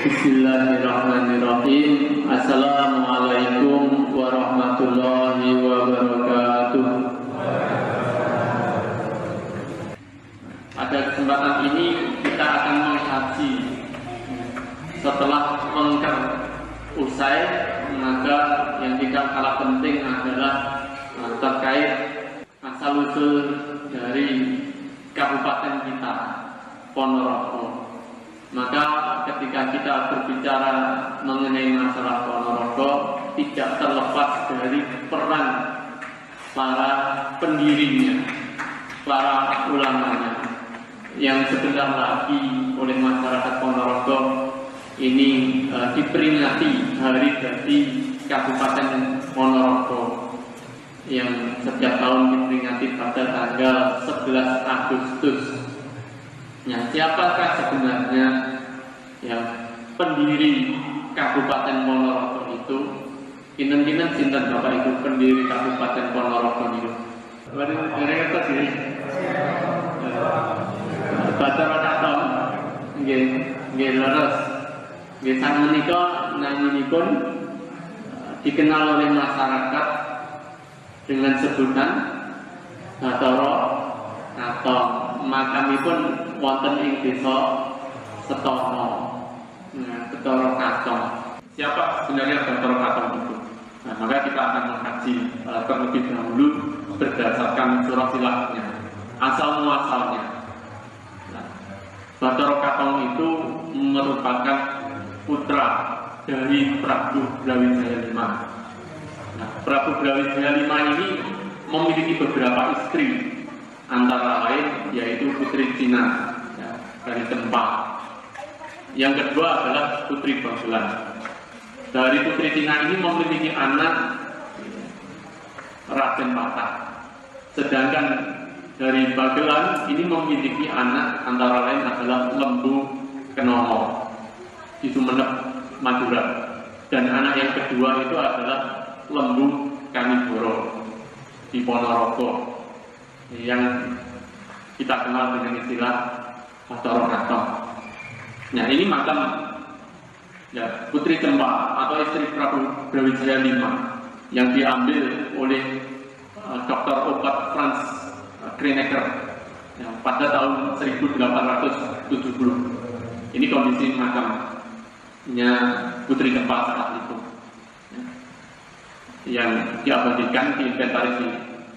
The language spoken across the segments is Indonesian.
Bismillahirrahmanirrahim. Assalamualaikum warahmatullahi wabarakatuh. Pada kesempatan ini kita akan mengkaji setelah mengker usai, maka yang tidak kalah penting adalah terkait asal-usul dari kabupaten kita, Ponorogo. Maka ketika kita berbicara mengenai masalah Ponorogo, tidak terlepas dari peran para pendirinya, para ulamanya, yang sebentar lagi oleh masyarakat Ponorogo ini diperingati hari jadi Kabupaten Ponorogo yang setiap tahun diperingati pada tanggal 11 Agustus. Nah, siapakah sebenarnya yang pendiri Kabupaten Ponorogo itu? Kinten-kinten sinten Bapak Ibu pendiri Kabupaten Ponorogo itu? Mereka sih. Baca katon, nggih leres. Nggih sang menika naminipun dikenal oleh masyarakat dengan sebutan Bathara Katon. Makamipun wonten ing desa Setono. Bathara Katon. Siapa sebenarnya Bathara Katon itu? Nah, maka kita akan mengkaji terlebih dahulu berdasarkan surah silahnya, asal muasalnya. Bathara Katon itu merupakan putra dari Prabu Brawijaya V. Nah, Prabu Brawijaya V ini memiliki beberapa istri, antara lain yaitu Putri Cina dari Tempat. Yang kedua adalah Putri Bagelan. Dari Putri Cina ini memiliki anak Raden Patah. Sedangkan dari Bagelan ini memiliki anak antara lain adalah Lembu Kenomo di Sumenep, Madura. Dan anak yang kedua itu adalah Lembu Kanigoro di Ponorogo, yang kita kenal dengan istilah Bathara Katon. Nah, ini makam ya, Putri Cempa atau istri Prabu Brawijaya V yang diambil oleh Dr. Obat Franz Kreneker ya, pada tahun 1870. Ini kondisi makamnya Putri Cempa saat itu ya, yang diabadikan di inventaris di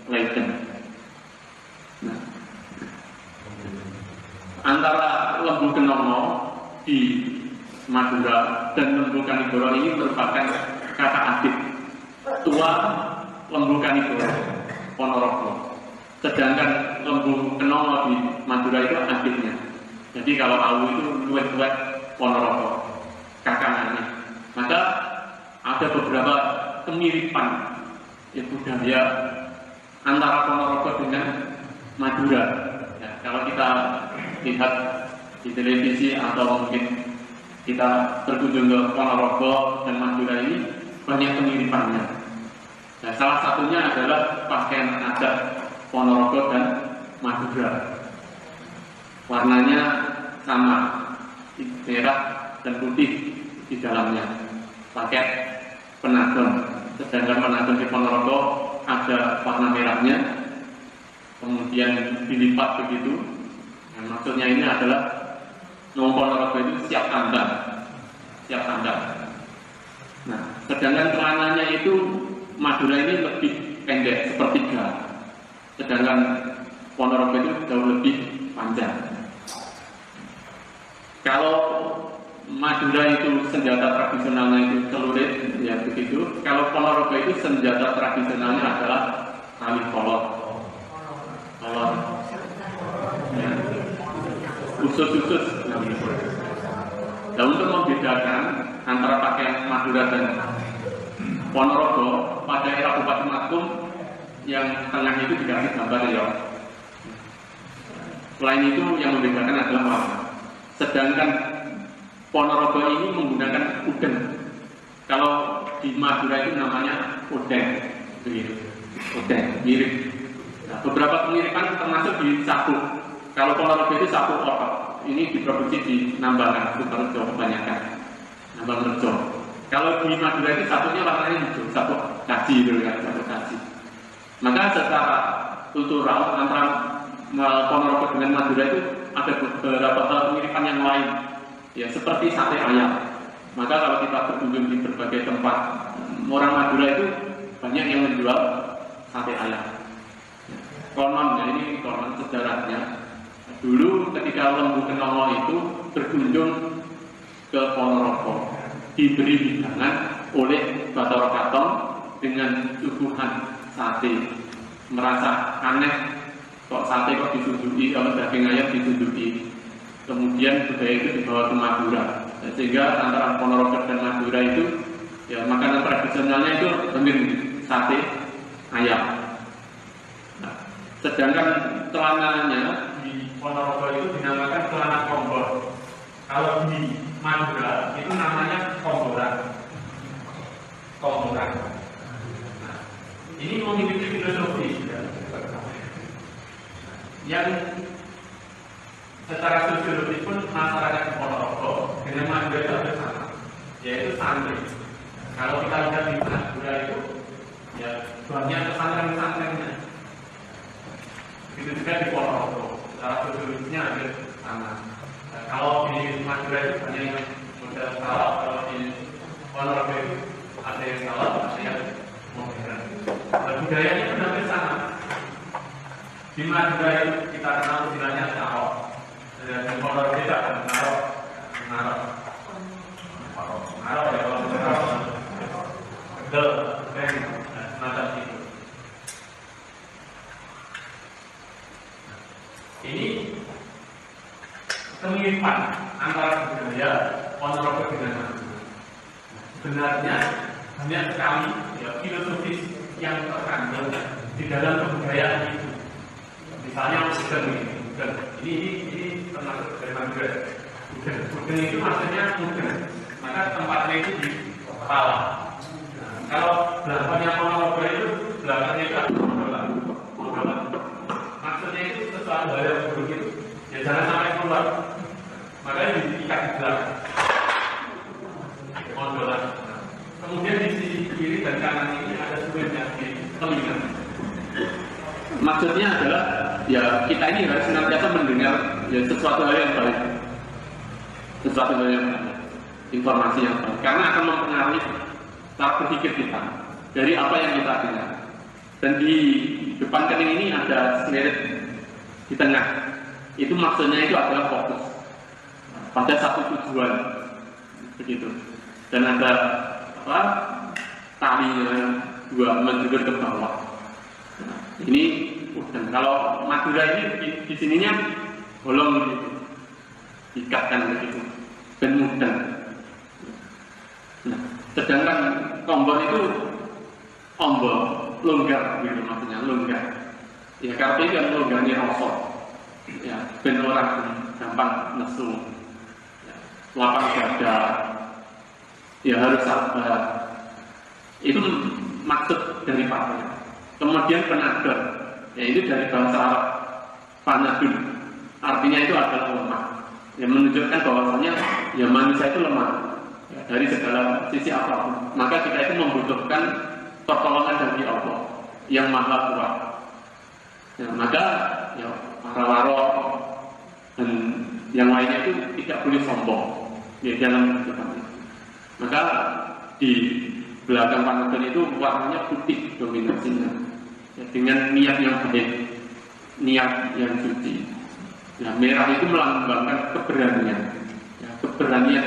Leiden. Nah, antara Lembu Kenomo di Madura dan Lembu Kanigoro ini merupakan kakak adik tua Lembu Kanigoro Ponorogo. Sedangkan Lembu Kenomo di Madura itu adiknya. Jadi kalau Awu itu luwet-luwet Ponorogo, kakangannya. Maka ada beberapa kemiripan budaya antara Ponorogo dengan Madura. Ya, kalau kita lihat di televisi atau mungkin kita berkunjung ke Ponorogo dan Madura ini banyak kemiripannya. Nah, salah satunya adalah pakaian adat Ponorogo dan Madura. Warnanya sama, merah dan putih di dalamnya. Pakai penadon. Sedangkan penadon di Ponorogo ada warna merahnya, kemudian dilipat begitu. Nah, maksudnya ini adalah Ponorogo itu siap tandang, siap tandang. Nah, sedangkan celananya itu Madura ini lebih pendek sepertiga, sedangkan Ponorogo itu jauh lebih panjang. Kalau Madura itu senjata tradisionalnya itu celurit, ya begitu. Kalau Ponorogo itu senjata tradisionalnya adalah tali kolot. Kolot. Ya. Usus-usus. Nah, untuk membedakan antara pakaian Madura dan Ponorogo, pada era Bupati Matkul yang tengah itu dikasih gambar ya. Selain itu yang membedakan adalah warna. Sedangkan Ponorogo ini menggunakan udeng. Kalau di Madura itu namanya udeng, begitu. Udeng, mirip. Nah, beberapa kemiripan termasuk di sabuk. Kalau Ponorogo itu sabuk otot. Ini diproduksi di Nambangan, Sukoharjo kebanyakan. Abang Rejo. Kalau di Madura itu satunya warnanya hijau, satu kaji itu kan, satu kaji. Maka secara kultural antara Ponorogo dengan Madura itu ada beberapa hal kemiripan yang lain, ya seperti sate ayam. Maka kalau kita berkunjung di berbagai tempat, orang Madura itu banyak yang menjual sate ayam. Konon, ya ini konon sejarahnya. Dulu ketika Lembu Kenongo itu berkunjung ke Ponorogo, diberi hidangan oleh Bathara Katon dengan suguhan sate. Merasa aneh, kok sate kok disuguhi, kalau daging ayam disuguhi. Kemudian budaya itu dibawa ke Madura, sehingga antara Ponorogo dan Madura itu, ya makanan tradisionalnya itu hampir sate ayam. Nah, sedangkan celananya di Ponorogo itu dinamakan celana kombor. Kalau di Madura itu namanya komboran. Komboran. Nah, ini memiliki filosofi yang secara sosiologis pun masyarakat di Ponorogo dengan Madura itu hampir sama, yaitu santri. Kalau kita lihat di Madura itu, ya banyak pesantren-pesantrennya. Itu juga di Ponorogo, secara sosiologisnya hampir sama. Nah, kalau di Madura itu banyak yang model salaf, kalau di Ponorogo itu ada yang salaf, ada yang modern. Nah, budayanya pun hampir sama. Di Madura itu kita kenal istilahnya carok. Di Ponorogo itu ada narok ya, kalau bedel, semacam itu. Ini kemiripan antara budaya Ponorogo dengan Madura. Sebenarnya banyak sekali ya, filosofis yang terkandung di dalam kebudayaan itu. Misalnya ini termasuk dari Madura. Mungkin itu maksudnya mungkin, maka tempatnya itu di kepala. Nah, kalau belakangnya Ponorogo itu belakangnya itu modolan. Maksudnya itu sesuatu hal yang buruk itu, ya jangan sampai keluar. Makanya diikat di belakang. Modolan. Kemudian di sisi kiri dan kanan ini ada sulinnya di telinga. Maksudnya adalah ya kita ini harus senantiasa mendengar ya sesuatu hal yang baik, sesuatu hal yang baik, informasi yang baik, karena akan mempengaruhi cara berpikir kita dari apa yang kita dengar. Dan di depan kening ini ada selirit di tengah, itu maksudnya itu adalah fokus pada satu tujuan, begitu. Dan ada apa talinya dua menjulur ke bawah. Nah, ini dan kalau Madura ini di sininya bolong begitu, ikatkan begitu, dan mudah. Nah, sedangkan kombor itu ombol, longgar gitu maksudnya, longgar. Ya karena itu yang longgarnya rosot, ya ben orang gampang nesu, ya, lapang dada, ya harus sabar. Itu maksud dari pakaian. Kemudian penadar, ya itu dari bahasa Arab panadun, artinya itu adalah lemah, yang menunjukkan bahwasanya ya manusia itu lemah ya, dari segala sisi apapun. Maka kita itu membutuhkan pertolongan dari Allah yang maha kuat. Ya, maka ya para waro dan yang lainnya itu tidak boleh sombong ya dalam kehidupan itu. Maka di belakang panadun itu warnanya putih dominasinya, ya, dengan niat yang baik, niat yang suci. Ya, merah itu melambangkan keberanian, ya, keberanian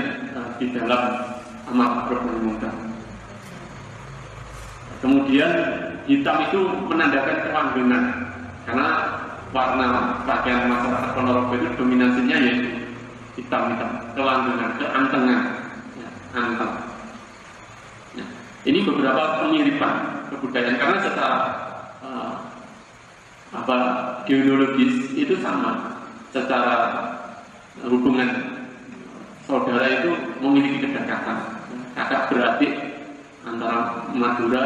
di dalam amal ma'ruf nahi munkar. Kemudian hitam itu menandakan kelanggengan, karena warna pakaian masyarakat Ponorogo itu dominasinya yaitu hitam, kelanggengan, keantengan, ya, anteng. Ya, ini beberapa kemiripan kebudayaan karena secara genealogis itu sama, secara hubungan saudara itu memiliki kedekatan, kakak beradik antara Madura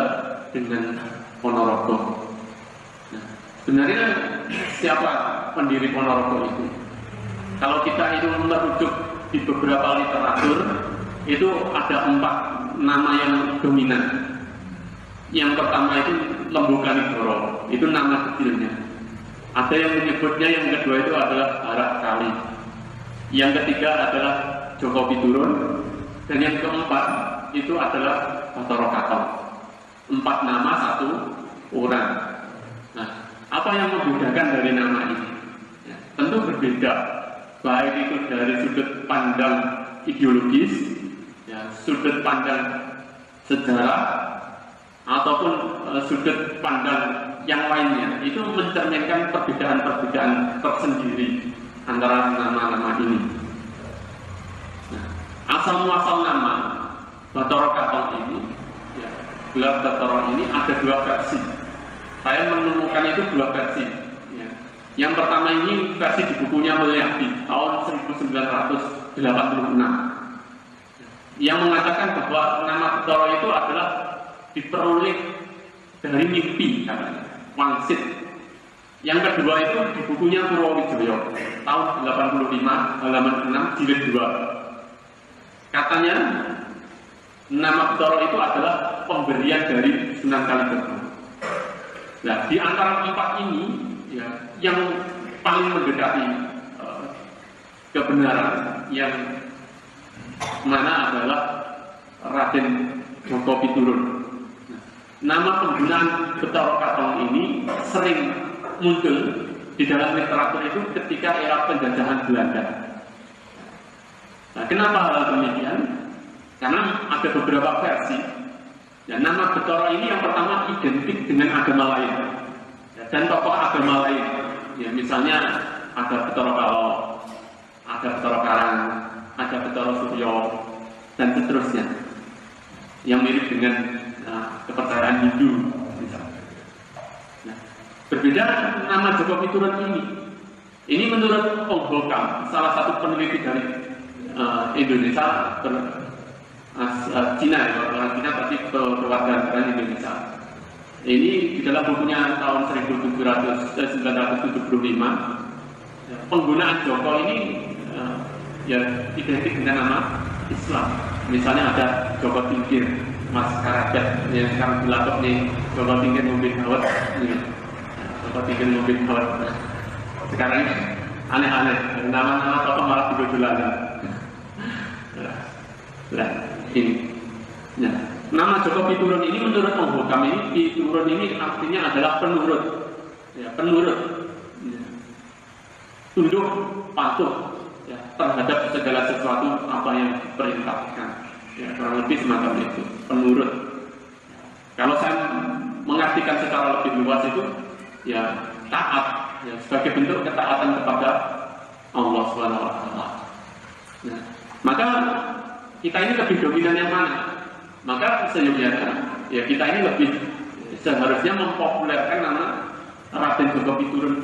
dengan Ponorogo. Nah, sebenarnya siapa pendiri Ponorogo itu? Kalau kita itu merujuk di beberapa literatur, itu ada 4 nama yang dominan. Yang pertama itu Lembu Kalidoro, itu nama kecilnya. Ada yang menyebutnya yang kedua itu adalah Barak Kali. Yang ketiga adalah Joko Piturun, dan yang keempat itu adalah Bathara Katon. 4 nama 1 orang. Nah, apa yang membedakan dari nama ini? Ya, tentu berbeda, baik itu dari sudut pandang ideologis, ya, sudut pandang sejarah, ataupun sudut pandang yang lainnya. Itu mencerminkan perbedaan-perbedaan tersendiri antara nama-nama ini. Nah, asal-muasal nama Bathara Katon ini, ya, gelar Bathara ini ada 2 versi. Saya menemukan itu 2 versi. Ya. Yang pertama ini versi di bukunya Mulyadi tahun 1986, yang mengatakan bahwa nama Bathara itu adalah diperoleh dari mimpi, katanya, wangsit. Yang kedua itu di bukunya Purwowijoyo tahun 85 halaman 6 jilid 2. Katanya nama Bathara itu adalah pemberian dari Sunan Kalijaga. Nah, di antara 4 ini, ya, yang paling mendekati kebenaran yang mana adalah Raden Joko Piturun. Nama penggunaan Bathara Katon ini sering muncul di dalam literatur itu ketika era penjajahan Belanda. Nah, kenapa hal demikian? Karena ada beberapa versi. Ya, nama Bathara ini yang pertama identik dengan agama lain, ya, dan tokoh agama lain. Ya, misalnya ada Bathara Kala, ada Bathara Karang, ada Bathara Suryo, dan seterusnya. Yang mirip dengan kepercayaan Hindu, misalnya. Nah, berbeda nama Joko Piturun ini. Ini menurut Ong Hokam, salah satu peneliti dari Indonesia, Cina, ya, orang Cina berarti kewarganegaraan Indonesia. Ini di dalam bukunya tahun 1975, penggunaan Joko ini ya identik dengan nama Islam. Misalnya ada Joko Tingkir, Mas Karagat yang sekarang dilatok nih, Joko Tingkir Mobil Hawat, Joko Tingkir Mobil Hawat. Sekarang ini aneh-aneh, nama-nama tokoh malah digodolankan. Nah, ini. Nah, nama Joko Piturun ini menurut Ong Hokam ini, Piturun ini artinya adalah penurut, ya, penurut, ya, tunduk, patuh, ya, terhadap segala sesuatu apa yang diperintahkan, ya, kurang lebih semacam itu, penurut. Ya, kalau saya mengartikan secara lebih luas itu, ya, taat, ya, sebagai bentuk ketaatan kepada Allah SWT. Nah, maka kita ini lebih dominan yang mana? Maka seyogyanya, ya, kita ini lebih seharusnya mempopulerkan nama Raden Joko Piturun.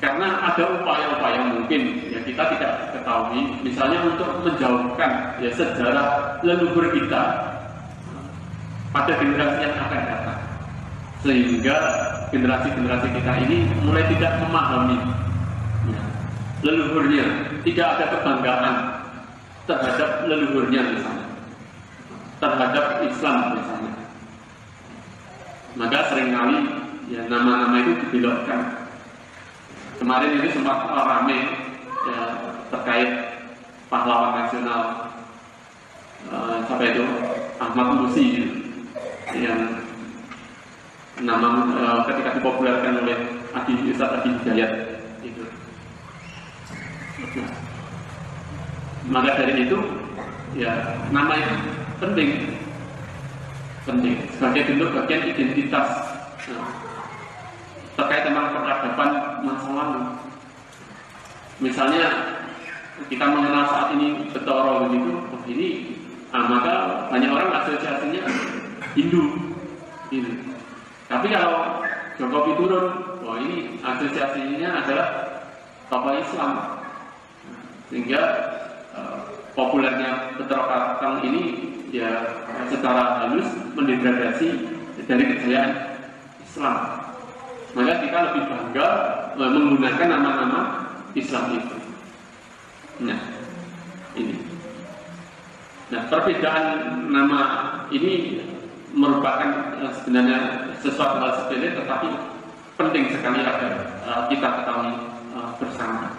Karena ada upaya-upaya mungkin ya kita tidak ketahui, misalnya untuk menjauhkan ya sejarah leluhur kita pada generasi yang akan datang, sehingga generasi-generasi kita ini mulai tidak memahami ya, leluhurnya, tidak ada kebanggaan terhadap leluhurnya, misalnya terhadap Islam misalnya. Maka seringkali ya nama-nama itu dibelokkan. Kemarin ini sempat ramai ya, terkait pahlawan nasional siapa itu, Ahmad Musi, yang nama ketika dipopulerkan oleh Ustaz Adi Hidayat itu. Maka dari itu ya nama itu penting sebagai bentuk bagian identitas terkait tentang peradaban masa lalu. Misalnya kita mengenal saat ini Bathara begitu, ini maka banyak orang asosiasinya Hindu ini. Tapi kalau Joko Piturun, ini asosiasinya adalah tokoh Islam, sehingga populernya Bathara Katon ini ya secara halus mendegradasi dari kejayaan Islam. Maka kita lebih bangga menggunakan nama-nama Islam itu. Nah, ini. Nah, perbedaan nama ini merupakan sebenarnya sesuatu hal sepele, tetapi penting sekali agar kita ketahui bersama.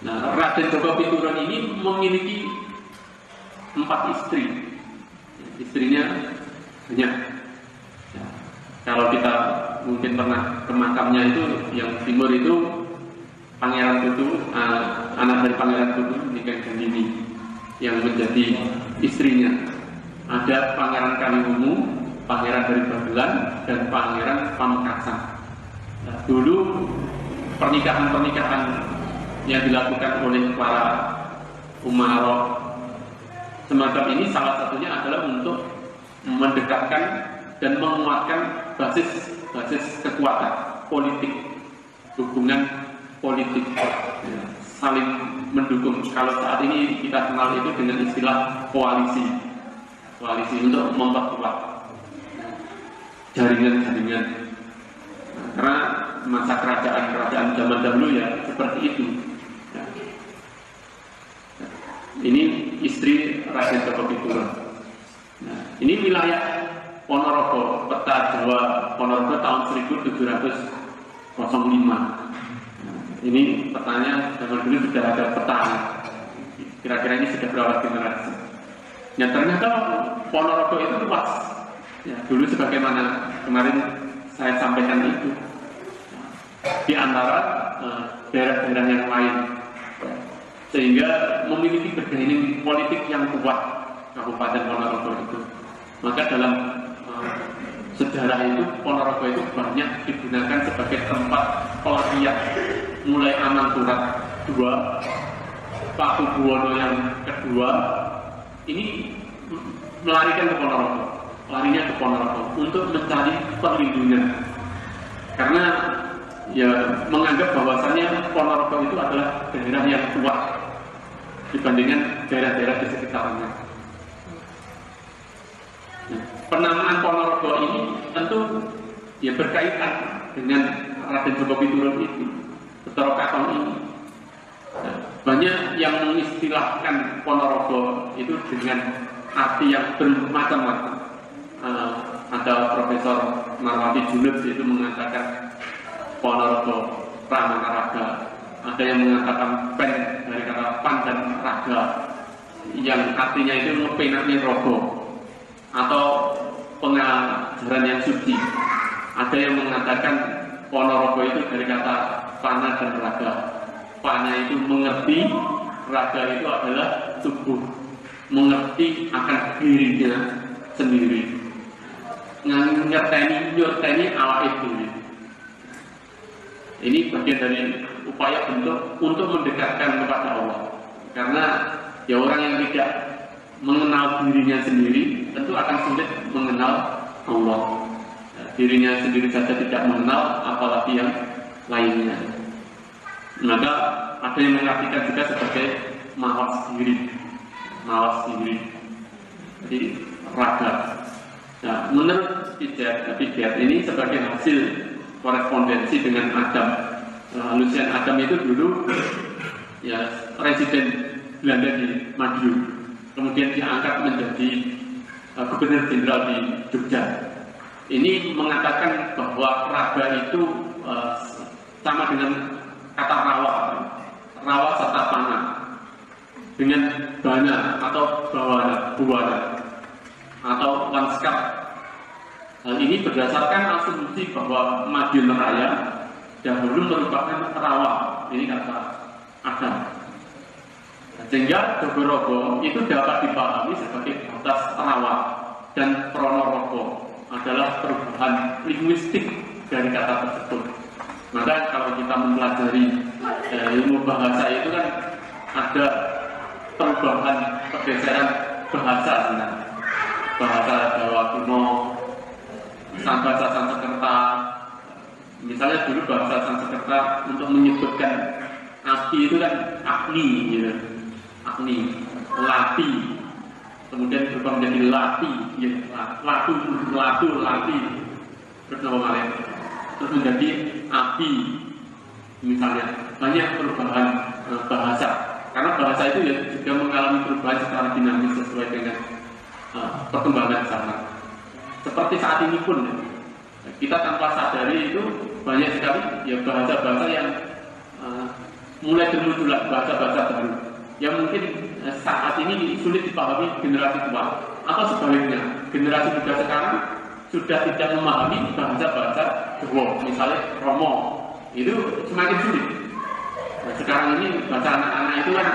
Nah, Raden Joko Pituron ini memiliki 4 istri. Istrinya banyak. Ya, kalau kita mungkin pernah ke makamnya itu yang timur itu Pangeran Tutu, anak dari Pangeran Tutu nikah dengan ini yang menjadi istrinya. Ada Pangeran Kaliwungu, Pangeran dari Babelan, dan Pangeran Pamekasan. Nah, dulu pernikahan-pernikahan yang dilakukan oleh para umarok semacam ini salah satunya adalah untuk mendekatkan dan menguatkan basis kekuatan politik, hubungan politik, saling mendukung. Kalau saat ini kita kenal itu dengan istilah koalisi untuk memperkuat jaringan-jaringan. Karena masa kerajaan zaman dahulu ya seperti itu. Ini istri Raden Joko Pituron. Nah, ini wilayah Ponorogo, peta Jawa Ponorogo tahun 1705. Ini petanya zaman dulu sudah ada peta. Kira-kira ini sudah berapa generasi? Ya ternyata Ponorogo itu luas. Ya, dulu sebagaimana kemarin saya sampaikan itu. Di antara daerah-daerah yang lain. Sehingga memiliki bergaining politik yang kuat Kabupaten Ponorogo itu. Maka dalam sejarah itu Ponorogo itu banyak digunakan sebagai tempat pelatihan mulai Amanturat II, Paku Buwono yang kedua ini melarikan ke Ponorogo, larinya ke Ponorogo untuk mencari perlindungan karena ya menganggap bahwasannya Ponorogo itu adalah daerah yang kuat dibandingkan daerah-daerah di sekitarnya. Nah, penamaan Ponorogo ini tentu ya berkaitan dengan Raden Joko Pituron itu, Betara Katon ini. Nah, banyak yang mengistilahkan Ponorogo itu dengan arti yang bermacam-macam. Ada Profesor Marwati Junut itu mengatakan Ponorogo Pramangaraga, ada yang mengatakan pen dari kata pan dan raga yang artinya itu ngepenaknya rogo atau pengajaran yang suci. Ada yang mengatakan Ponorogo itu dari kata pana dan raga. Pana itu mengerti, raga itu adalah tubuh, mengerti akan dirinya sendiri, nyerteni awak itu. Ini bagian dari upaya bentuk untuk mendekatkan kepada Allah. Karena ya orang yang tidak mengenal dirinya sendiri tentu akan sulit mengenal Allah. Dirinya sendiri saja tidak mengenal, apalagi yang lainnya. Maka ada yang mengartikan juga sebagai mawas diri. Jadi raga. Nah, menurut Piaget ini sebagai hasil korespondensi dengan Adam. Lucian Adam itu dulu ya residen Belanda di Madiun, kemudian diangkat menjadi gubernur jenderal di Jogja. Ini mengatakan bahwa raga itu sama dengan kata rawa serta panah, dengan bana atau buana atau lanskap. Hal ini berdasarkan asumsi bahwa Madiun Raya dahulu merupakan rawa. Ini kata Adam. Sehingga Jogorogo itu dapat dipahami sebagai batas rawa, dan Pronorogo adalah perubahan linguistik dari kata tersebut. Maka kalau kita mempelajari ilmu bahasa itu kan ada perubahan pergeseran bahasa sebenarnya. Bahasa Jawa kuno, bahasa Sanskerta. Misalnya dulu bahasa Sanskerta untuk menyebutkan api itu kan agni gitu. Agni, lati. Kemudian berubah menjadi lati, gitu. Lati. Terus terus menjadi api. Misalnya banyak perubahan bahasa Karena bahasa itu ya juga mengalami perubahan secara dinamis sesuai dengan perkembangan zaman. Seperti saat ini pun ya, kita tanpa sadari itu banyak sekali ya bahasa-bahasa yang mulai bermunculan, bahasa-bahasa baru yang mungkin saat ini sulit dipahami generasi tua, atau sebaliknya generasi muda sekarang sudah tidak memahami bahasa-bahasa Jawa, misalnya Romo, itu semakin sulit. Nah, sekarang ini bahasa anak-anak itu kan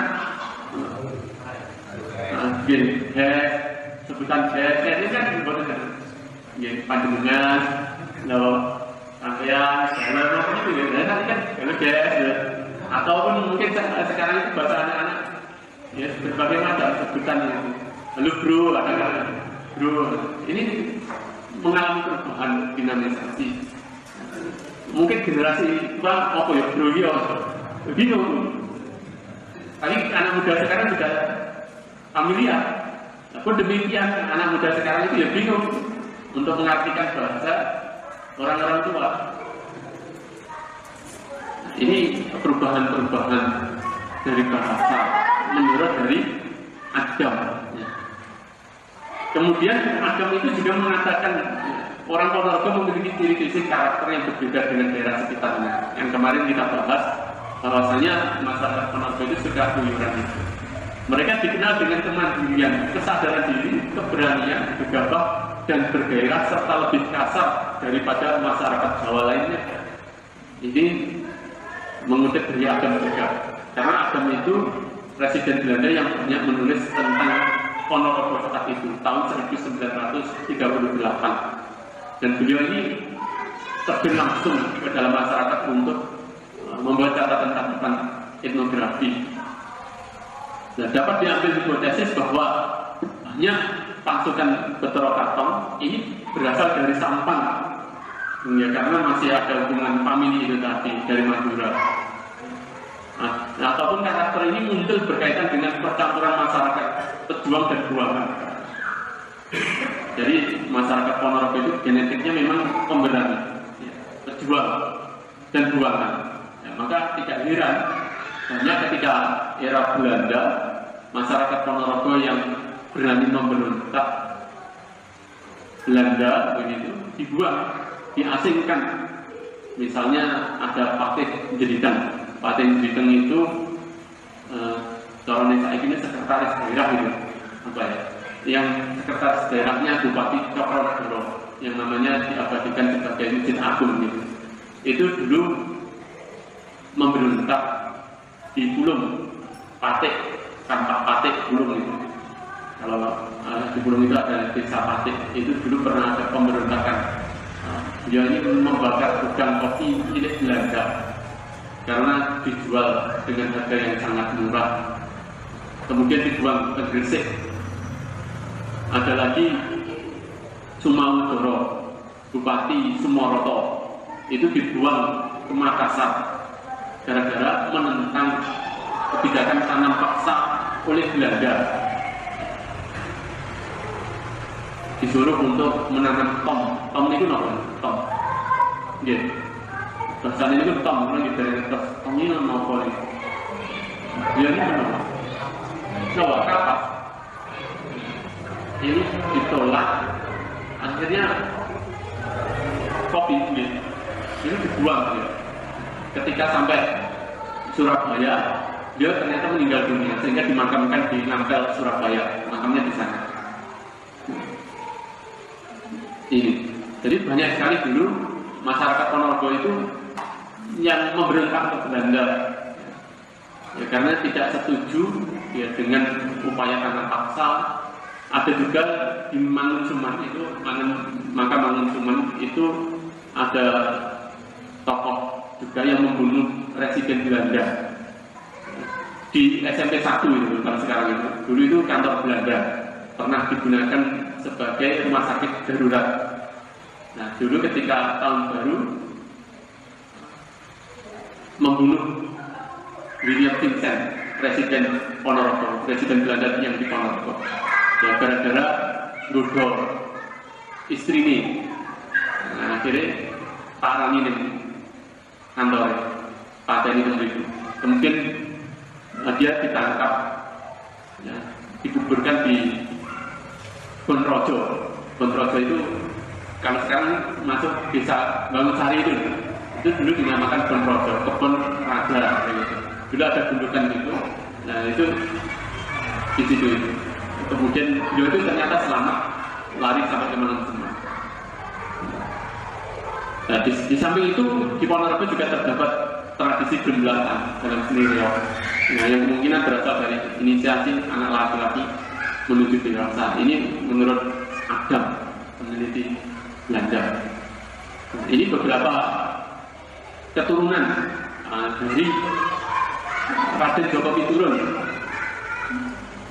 sebutan ini kan sebutan panjenengan, lalu rangkaian, jalan itu ya, nanti kan kalau ataupun mungkin sekarang itu bahasa anak-anak ya berbagai macam sebutan itu. Lalu bro, katakan bro, ini mengalami perubahan dinamisasi. Mungkin generasi tua apa ya bro ya bingung. Tapi anak muda sekarang sudah familiar. Pun demikian anak muda sekarang itu ya bingung untuk mengartikan bahasa orang-orang tua. Ini perubahan-perubahan dari bahasa menurut dari Adam. Kemudian Adam itu juga mengatakan orang Ponorogo memiliki ciri fisik karakter yang berbeda dengan daerah sekitarnya. Yang kemarin kita bahas bahwasanya masyarakat Ponorogo itu sudah keluyuran itu. Mereka dikenal dengan kemandirian, kesadaran diri, keberanian, gegabah, dan bergairah serta lebih kasar daripada masyarakat Jawa lainnya. Ini mengutip dari Adam juga, karena Adam itu presiden Belanda yang banyak menulis tentang Ponorogo saat itu tahun 1938, dan beliau ini terjun langsung ke dalam masyarakat untuk membuat catatan-catatan etnografi. Dan dapat diambil hipotesis bahwa banyak pasukan Betoro Katong ini berasal dari Sampang, ya, karena masih ada hubungan famili itu tadi dari Madura. Nah, ataupun karakter ini muncul berkaitan dengan percampuran masyarakat pejuang dan buangan. Jadi masyarakat Ponorogo itu genetiknya memang pemberani, ya, pejuang dan buangan. Ya, maka tidak heran banyak ketika era Belanda masyarakat Ponorogo yang berani memberontak Belanda begitu dibuang, diasingkan. Misalnya ada Patih Jeritan. Patih Jeritan itu calon desa ini sekretaris daerah gitu, apa ya? Yang sekretaris daerahnya Bupati Cokronegoro yang namanya diabadikan sebagai Masjid Agung gitu. Itu dulu memberontak di Pulung Patih, Kampak Patih Pulung itu. Kalau di Pulung itu ada desa Patih, itu dulu pernah ada pemberontakan. Dia ini membakar gudang kopi milik Belanda karena dijual dengan harga yang sangat murah. Kemudian dibuang ke Gresik. Ada lagi Sumawudoro, Bupati Sumoroto, itu dibuang ke Makassar gara-gara menentang kebijakan tanam paksa oleh Belanda. Disuruh untuk menanam tom. Tom itu apa? Tom. Iya. Bahasa ini kan tom, orang dari atas. Tom ini apa nih? Dia ini apa? Coba kapas. Ini ditolak. Akhirnya kopi ini dibuang. Ya. Ketika sampai Surabaya, dia ternyata meninggal dunia sehingga dimakamkan di Nampel, Surabaya. Makamnya di sana. Ini. Jadi banyak sekali dulu masyarakat Ponorogo itu yang memberontak ke Belanda, ya, karena tidak setuju ya dengan upaya tanam paksa. Ada juga di Mangunsuman itu, maka Mangunsuman itu ada tokoh juga yang membunuh residen Belanda di SMP 1 itu kalau sekarang itu. Dulu itu kantor Belanda pernah digunakan sebagai rumah sakit darurat. Nah, dulu ketika tahun baru membunuh William Vincent, presiden Ponorogo, presiden Belanda yang di Ponorogo. Ya, gara-gara godo istri ini. Nah, akhirnya parang ini kantor pateni itu. Kemudian dia ditangkap, ya, dikuburkan di Bonrojo. Bonrojo itu kalau sekarang masuk desa Bangunsari itu dulu dinamakan Bonrojo, kebun raja gitu. Dulu ada gundukan gitu. Nah itu di situ itu. Kemudian beliau itu ternyata selamat lari sampai ke Mangunkusumo. Nah, di samping itu di Ponorogo juga terdapat tradisi gemblakan dalam seni reog. Nah, yang kemungkinan berasal dari inisiasi anak laki-laki menuju dewasa. Ini menurut Adam, peneliti Belanda. Nah, ini beberapa keturunan dari Raden Djoko Piturun.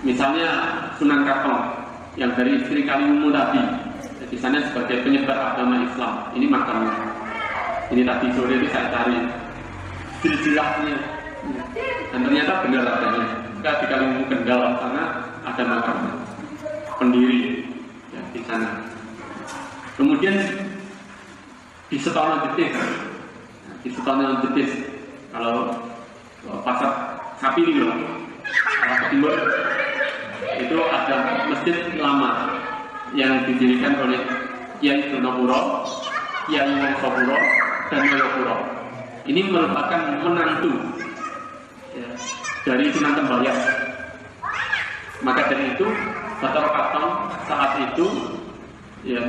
Misalnya Sunan Kartong yang dari istri Kaliwungu tadi, di sana sebagai penyebar agama Islam. Ini makamnya. Ini tadi sore itu saya cari silsilahnya, dan ternyata benar adanya. Jika di Kaliwungu Kendal sana ada makamnya, pendiri ya, di sana. Kemudian di Setono Jetis, kalau pasar sapi ini loh, arah ke timur itu ada masjid lama yang didirikan oleh Kiai Donopuro, Kiai Wongsopuro, dan Mayopuro. Ini merupakan menantu ya, dari Sunan Tembayas. Maka dari itu Bathara Katong saat itu ya,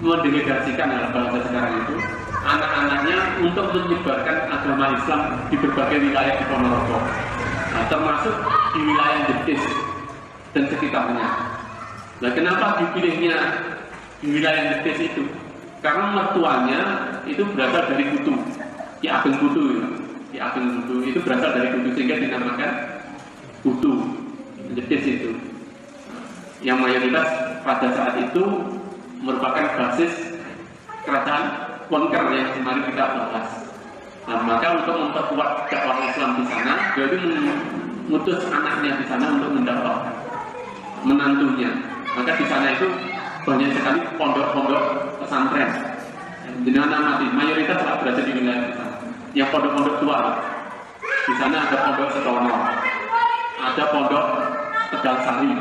mendelegasikan bahasa sekarang itu anak-anaknya untuk menyebarkan agama Islam di berbagai wilayah di Ponorogo, nah, termasuk di wilayah Jetis dan sekitarnya. Nah, kenapa dipilihnya di wilayah Jetis itu? Karena mertuanya itu berasal dari Kutu, Ki Ageng Kutu. Ki Ageng Kutu itu berasal dari Kutu sehingga dinamakan Kutu Jetis itu. Yang mayoritas pada saat itu merupakan basis kerajaan Wonker yang kemarin kita bahas. Nah, maka untuk memperkuat dakwah Islam di sana, dia itu mengutus anaknya di sana untuk mendakwah menantunya. Maka di sana itu banyak sekali pondok-pondok pesantren. Di mana mati mayoritas telah berada di wilayah di sana. Yang pondok-pondok tua, di sana ada pondok Setono, ada pondok Tegal Sari,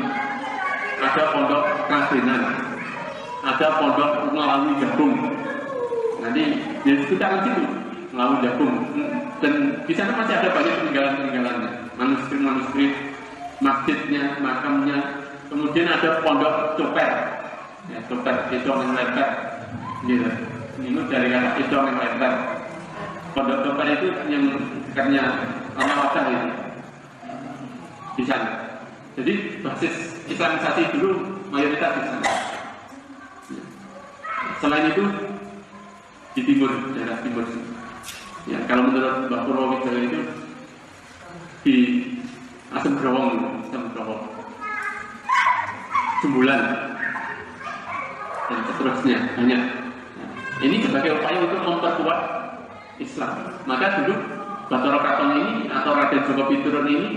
ada pondok Kradenan, ada pondok Ngelawi Jabung. Nanti di sekitaran situ Ngelawi Jabung, dan di sana masih ada banyak peninggalan-peninggalannya, manuskrip-manuskrip, masjidnya, makamnya. Kemudian ada pondok Coper, ya, Coper, Econg yang lebar, gitu. Ini dari kata Econg yang lebar. Pondok Coper itu yang karena wadah itu di sana. Jadi basis Islamisasi dulu mayoritas di sana. Selain itu di timur, daerah timur. Ya, kalau menurut Mbak Purwowijoyo itu di Asem Growong, Jembulan, dan seterusnya banyak. Ini sebagai upaya untuk memperkuat Islam. Maka dulu Bathara Katong ini atau Raden Djoko Piturun ini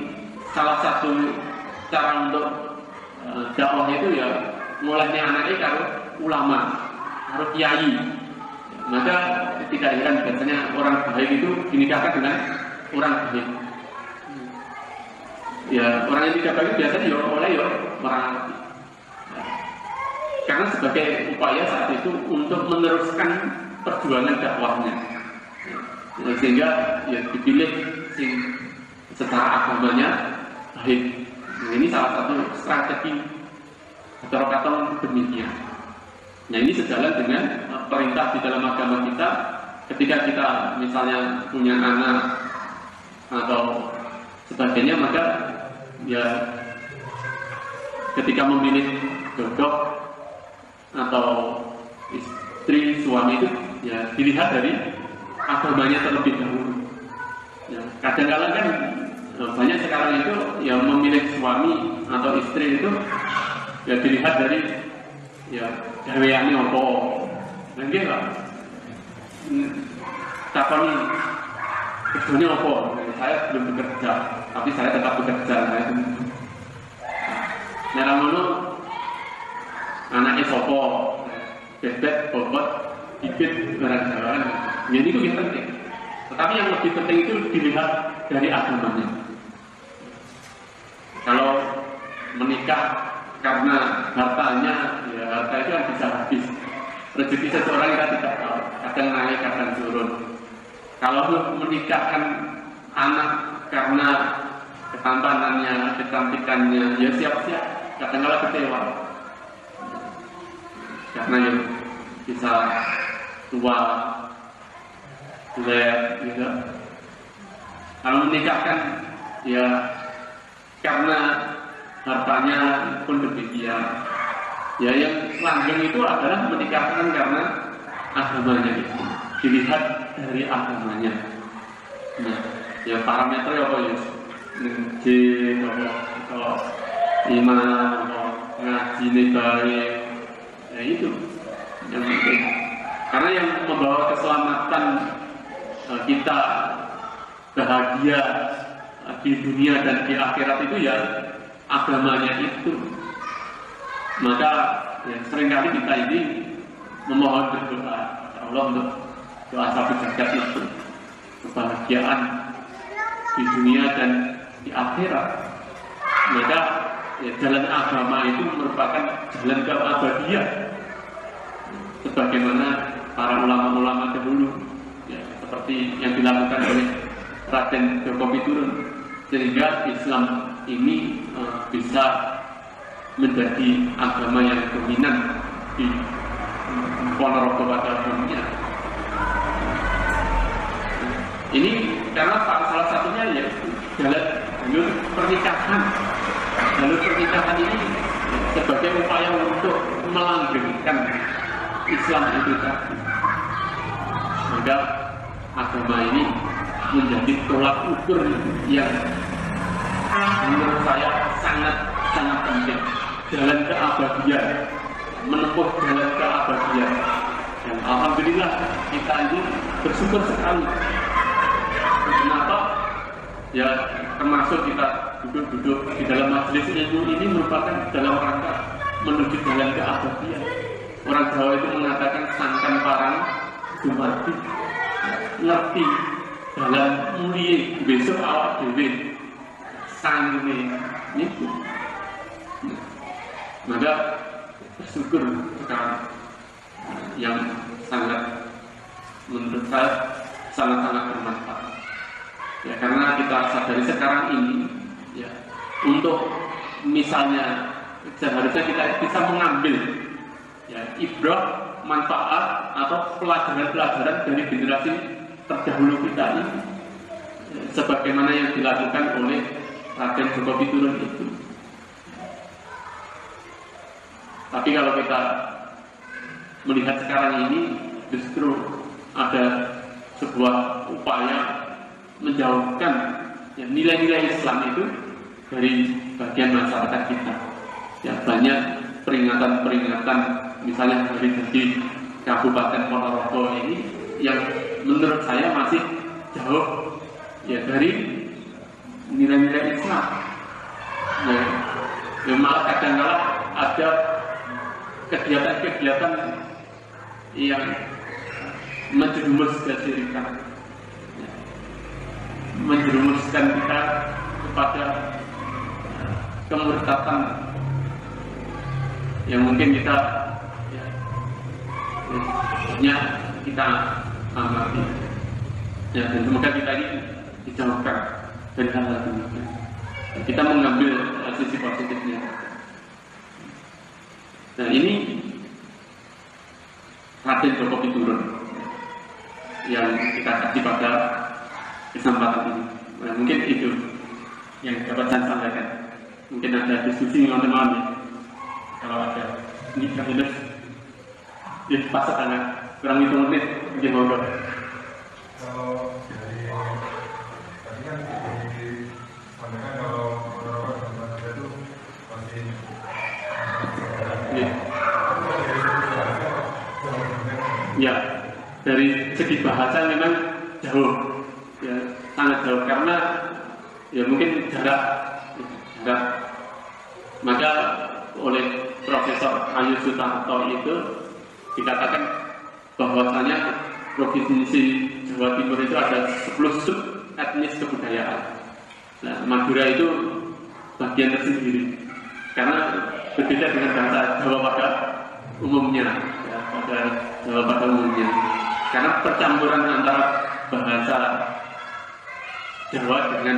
salah satu cara untuk dakwah itu ya mulainya anaknya karo ulama, karo kiai. Maka tidak heran biasanya orang baik itu dinikahkan dengan orang baik. Ya orang yang tidak baik biasanya ya oleh ya orang. Karena sebagai upaya saat itu untuk meneruskan perjuangan dakwahnya, sehingga ya dipilih secara agamanya baik. Nah, ini salah satu strategi Bathara Katong demikian. Nah, ini sejalan dengan perintah di dalam agama kita. Ketika kita misalnya punya anak atau sebagainya, maka ya ketika memilih jodoh atau istri suami itu ya dilihat dari agamanya terlebih dahulu. Ya, kadang-kadang kan banyak sekarang itu yang memilih suami atau istri itu ya dilihat dari ya gaweane apa. Nggih Pak. Takon kerjanya apa? Saya belum bekerja, tapi saya tetap bekerja. Nah, ngono anaknya sopo, bebek, bobot, bibit, barang-barang. Ya, ini itu yang penting. Tetapi yang lebih penting itu dilihat dari agamanya. Kalau menikah karena hartanya, ya harta itu kan bisa habis. Rezeki seseorang kita tidak tahu, kadang naik, kadang turun. Kalau menikahkan anak karena ketampanannya, kecantikannya, ya siap-siap, kadang-kadang kecewa. Karena ya bisa tua, jelek, gitu. Kalau menikahkan, ya karena hartanya pun demikian. Ya yang langgeng itu adalah menikahkan karena agamanya itu. Dilihat dari agamanya. Nah, ya parameter apa ya? Jin, atau iman, atau ngaji baik, ya itu yang penting. Karena yang membawa keselamatan kita bahagia di dunia dan di akhirat itu ya agamanya itu. Maka ya, seringkali kita ini memohon berdoa Allah untuk doa satu jagat itu kebahagiaan di dunia dan di akhirat. Maka ya, jalan agama itu merupakan jalan keabadian sebagaimana para ulama-ulama dahulu ya, seperti yang dilakukan oleh Raden Djoko Piturun, sehingga Islam ini bisa menjadi agama yang dominan di Ponorogo pada dunia. Ini karena salah satunya ya jalur pernikahan. Jalur pernikahan ini sebagai upaya untuk melanggengkan Islam itu tadi. Maka agama ini menjadi tolak ukur yang menurut saya sangat penting. Jalan keabadian, menempuh jalan keabadian. Dan alhamdulillah kita ini bersyukur sekali. Kenapa? Ya termasuk kita duduk-duduk di dalam majelis ilmu ini merupakan dalam rangka menuju jalan keabadian. Orang Jawa itu mengatakan sangkan parang dumadi, ngerti dalam mulia besok awak dewe sanggune itu. Maka bersyukur sekarang yang sangat menurut saya sangat bermanfaat. Ya karena kita sadari sekarang ini ya untuk misalnya seharusnya kita bisa mengambil ya ibrah, manfaat atau pelajaran-pelajaran dari generasi terdahulu kita ini ya, sebagaimana yang dilakukan oleh Raden Djoko Piturun itu. Tapi kalau kita melihat sekarang ini justru ada sebuah upaya menjauhkan ya, nilai-nilai Islam itu dari bagian masyarakat kita. Ya banyak peringatan-peringatan misalnya dari Kabupaten Ponorogo ini yang menurut saya masih jauh ya dari nilai-nilai Islam. Ya malah kadang-kadang ada kegiatan-kegiatan yang menjerumus kesyirikan, menjerumuskan kita kepada kemurtatan yang mungkin kita ya kita amati ya, dan semoga kita ini dijauhkan dari hal-hal demikian. Kita mengambil sisi positifnya. Nah ini Raden Djoko Piturun yang kita kasih pada kesempatan ini. Nah, mungkin itu yang dapat saya sampaikan. Mungkin ada diskusi dengan teman-teman ya. Kalau ada ini terus ya pas tangan kurang itu menit mungkin mau. Kalau dari tadi kan disampaikan kalau beberapa teman itu masih ya dari segi bahasa memang jauh ya sangat jauh karena ya mungkin jarak maka oleh Profesor Ayu Sutarto itu dikatakan bahwasanya provinsi Jawa Timur itu ada 10 sub etnis kebudayaan. Nah, Madura itu bagian tersendiri karena berbeda dengan bahasa Jawa pada umumnya ya, pada Jawa pada umumnya karena percampuran antara bahasa Jawa dengan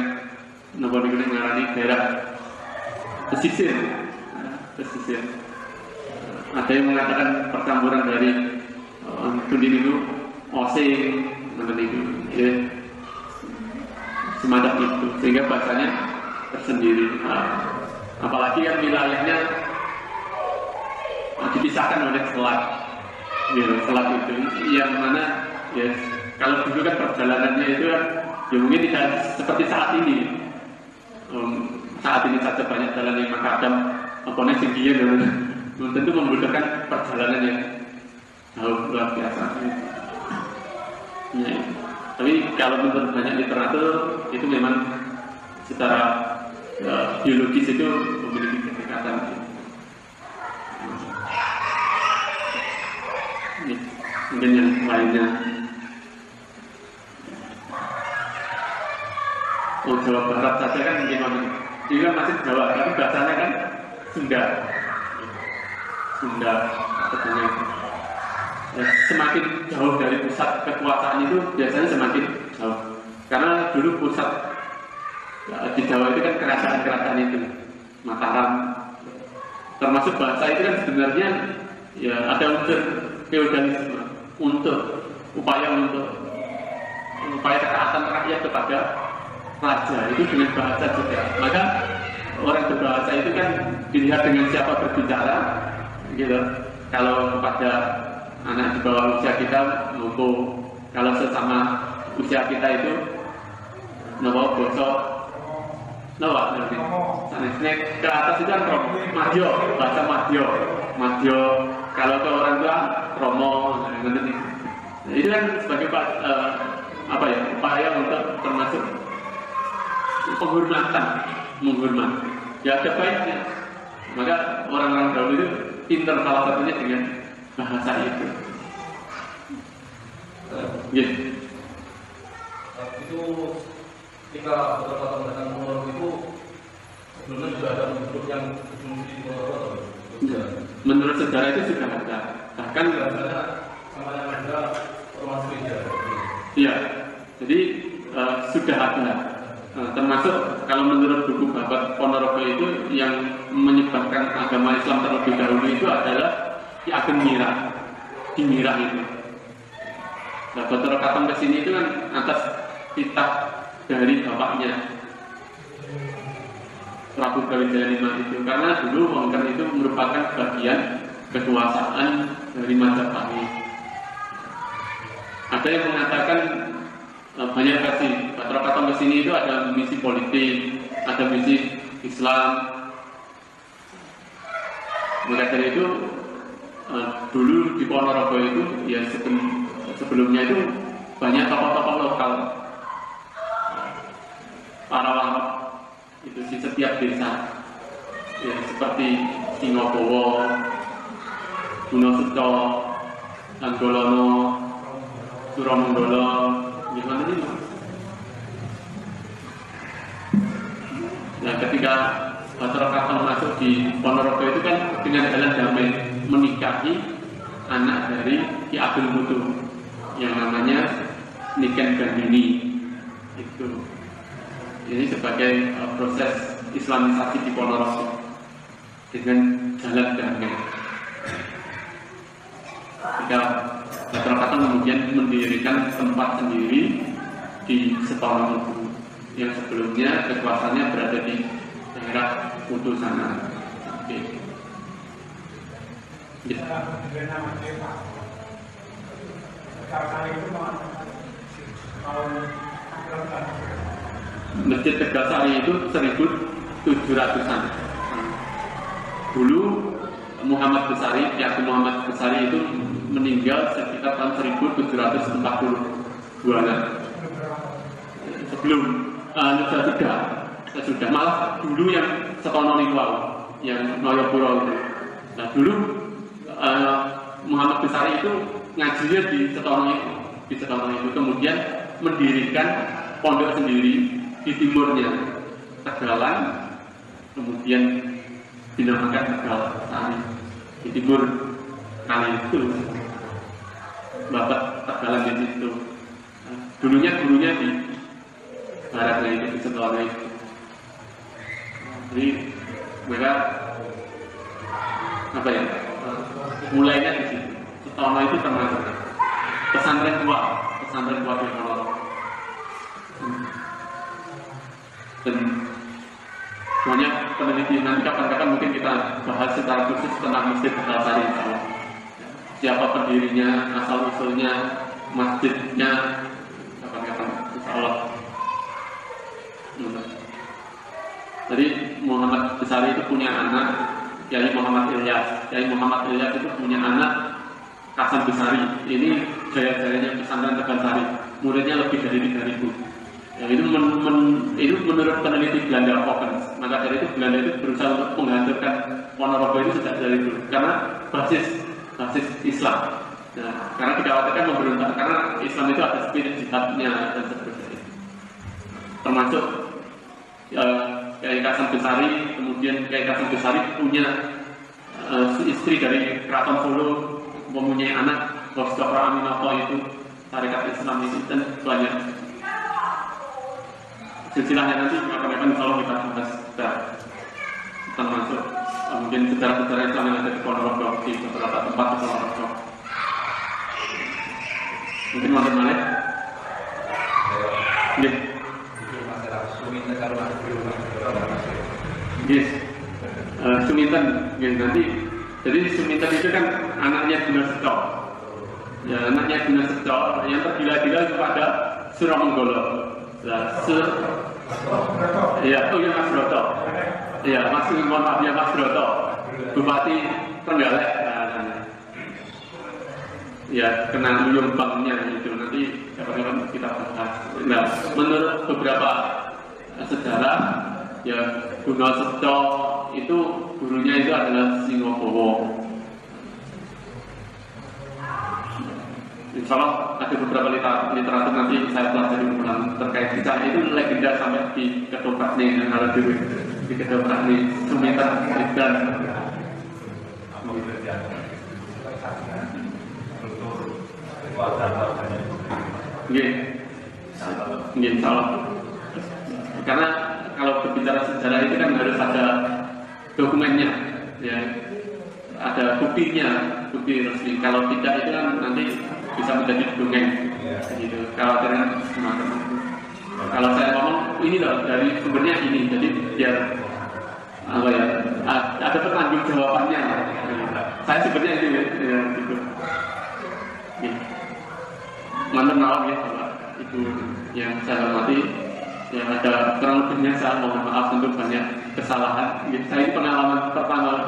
nopo niku ngarani daerah pesisir pesisir. Ada yang mengatakan percampuran dari kundi itu osing mengenai itu ya, semacam itu sehingga bahasanya tersendiri. Apalagi kan wilayahnya dipisahkan oleh selat ya, selat itu yang mana ya kalau dulu kan perjalanannya itu kan ya mungkin tidak seperti saat ini. Saat ini saja banyak jalan yang makadam apalagi tingginya dan tentu membutuhkan perjalanan yang jauh luar biasa ya. Tapi kalau menurut banyak literatur itu memang secara biologis itu memiliki kedekatan mungkin yang lainnya. Jawa Barat saja kan gimana? Ini kan masih Jawa, tapi bahasanya kan Sunda katanya. Ya, semakin jauh dari pusat kekuasaan itu biasanya semakin jauh. Karena dulu pusat ya, di Jawa itu kan kerajaan-kerajaan itu Mataram. Termasuk bahasa itu kan sebenarnya ya ada unsur feodalisme untuk upaya ketaatan rakyat kepada raja itu dengan bahasa juga. Maka orang berbahasa itu kan dilihat dengan siapa berbicara, gitu. Kalau kepada anak di bawah usia kita, maupun kalau sesama usia kita itu, nawa bosok, nawa nanti. Sanesnya ke atas itu kan madyo, bahasa madyo. Kalau ke orang tua romo, nanti. Nah, itu kan sebagai upaya untuk termasuk menghormat. Ya ada baiknya. Maka orang-orang dahulu itu pintar salah satunya dengan bahasa itu. Yes. Itu ketika beberapa tahun belakang Ponorogo itu sebelumnya sudah ada bentuk yang berfungsi di Ponorogo. Menurut sejarah itu sudah ada. Bahkan sama yang ada ormas gereja. Iya. Jadi sudah ada. Termasuk kalau menurut buku Babat Ponorogo itu yang menyebarkan agama Islam terlebih dahulu itu adalah Ki Ageng Mira di Mira itu. Nah, Bathara Katong kesini itu kan atas titah dari bapaknya Prabu Brawijaya V itu karena dulu Wongker itu merupakan bagian kekuasaan dari Majapahit. Ada yang mengatakan banyak versi. Bathara Katong kesini itu ada misi politik, ada misi Islam. Maka dari itu dulu di Ponorogo itu ya sebelumnya itu banyak tokoh-tokoh lokal, para warok itu di setiap desa, ya, seperti Singobowo, Gunosuco, Anggolono, Suromonggolo. Gimana ini? Nah, ketika Bathara Katong masuk di Ponorogo itu kan dengan jalan damai menikahi anak dari Ki Ageng Putu yang namanya Niken Gandini itu. Ini sebagai proses Islamisasi di Ponorogo dengan jalan damai. Ketika Bathara Katong kemudian mendirikan tempat sendiri di Setono itu yang sebelumnya kekuasaannya berada di daerah Putu sana. Oke. Ya. Masjid Tegasari itu 1700-an. Dulu Muhammad Besari, Kiai Muhammad Besari itu meninggal sekitar tahun 1742-an. Sebelum sudah malah dulu yang Setono Niwau, yang Noyopuro itu. Nah dulu Muhammad Besari itu ngajinya di Setono itu, kemudian mendirikan pondok sendiri di timurnya Tegalan, kemudian dinamakan Tegal Sari di timur kali itu. Bapak Tegalan di situ. Dulunya gurunya di baratnya itu, di setelahnya itu. Jadi mereka apa ya? Mulainya di situ. Setono itu termasuk pesantren tua di Ponorogo. Dan banyak penelitian, nanti kapan-kapan mungkin kita bahas secara khusus tentang Masjid Tegal Sari. Siapa pendirinya, asal usulnya, masjidnya, kapan-kapan insya Allah. Jadi Muhammad Besari itu punya anak Kiai Muhammad Ilyas. Kiai Muhammad Ilyas itu punya anak Hasan Besari. Ini jaya-jayanya pesantren Tegal Sari. Muridnya lebih dari 3.000. Ya, itu menurut peneliti Belanda Vokens. Maka dari itu Belanda itu berusaha untuk menghancurkan Ponorogo itu sejak dari dulu. Karena basis Islam. Nah, karena dikhawatirkan memberontak. Karena Islam itu ada spirit jihadnya dan seterusnya. Termasuk Kiai Hasan Besari, kemudian Kiai Hasan Besari punya istri dari Keraton Solo, mempunyai anak Mustafa Aminoto itu, tarekat Islam itu, dan banyak. Silsilahnya nanti kapan-kapan insya Allah kita bahas termasuk mungkin sejarah-sejarah Islam yang ada di Ponorogo, di beberapa tempat di Ponorogo. Mungkin maksud Malik? Iya. Yes. Suminten, ya, nanti. Jadi Suminten itu kan anaknya Guna Seco. Ya, anaknya Guna Seco yang tergila-gila kepada Suromenggolo. Iya, Mas Broto. Iya, Mas Broto, Bupati Trenggalek. Ya, kena luyung banknya itu nanti kapan-kapan kita bahas. Nah, menurut beberapa sejarah, ya Guna Seco itu gurunya itu adalah Singobowo. Insya Allah ada beberapa literatur nanti saya pelajari ulang terkait kisah itu legenda sampai di ketoprak nih yang ada di ketoprak nih Suminten dan insya Allah. Karena kalau berbicara sejarah itu kan harus ada dokumennya, ya, ada bukti resmi. Kalau tidak itu kan nanti bisa menjadi dongeng, gitu. Khawatirnya semacam itu. Kalau saya ngomong ini loh dari sumbernya ini, jadi biar apa ya, ada pertanggung jawabannya. Saya sebenarnya itu ya, gitu. Mantan malam ya, Bapak Ibu yang saya hormati, yang ada kurang lebihnya saya mohon maaf untuk banyak kesalahan. Saya ini pengalaman pertama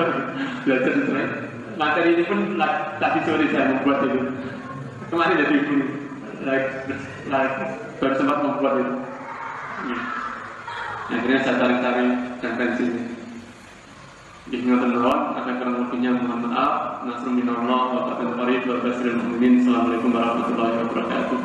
belajar sebenarnya. Materi ini pun tadi sore saya membuat itu. Kemarin jadi guru, baru sempat membuat itu. Akhirnya saya cari-cari referensi ini. Ada kurang lebihnya mohon maaf. Nasrul minallah wa fathul qarib wa basyiril mu'minin. Assalamualaikum warahmatullahi wabarakatuh.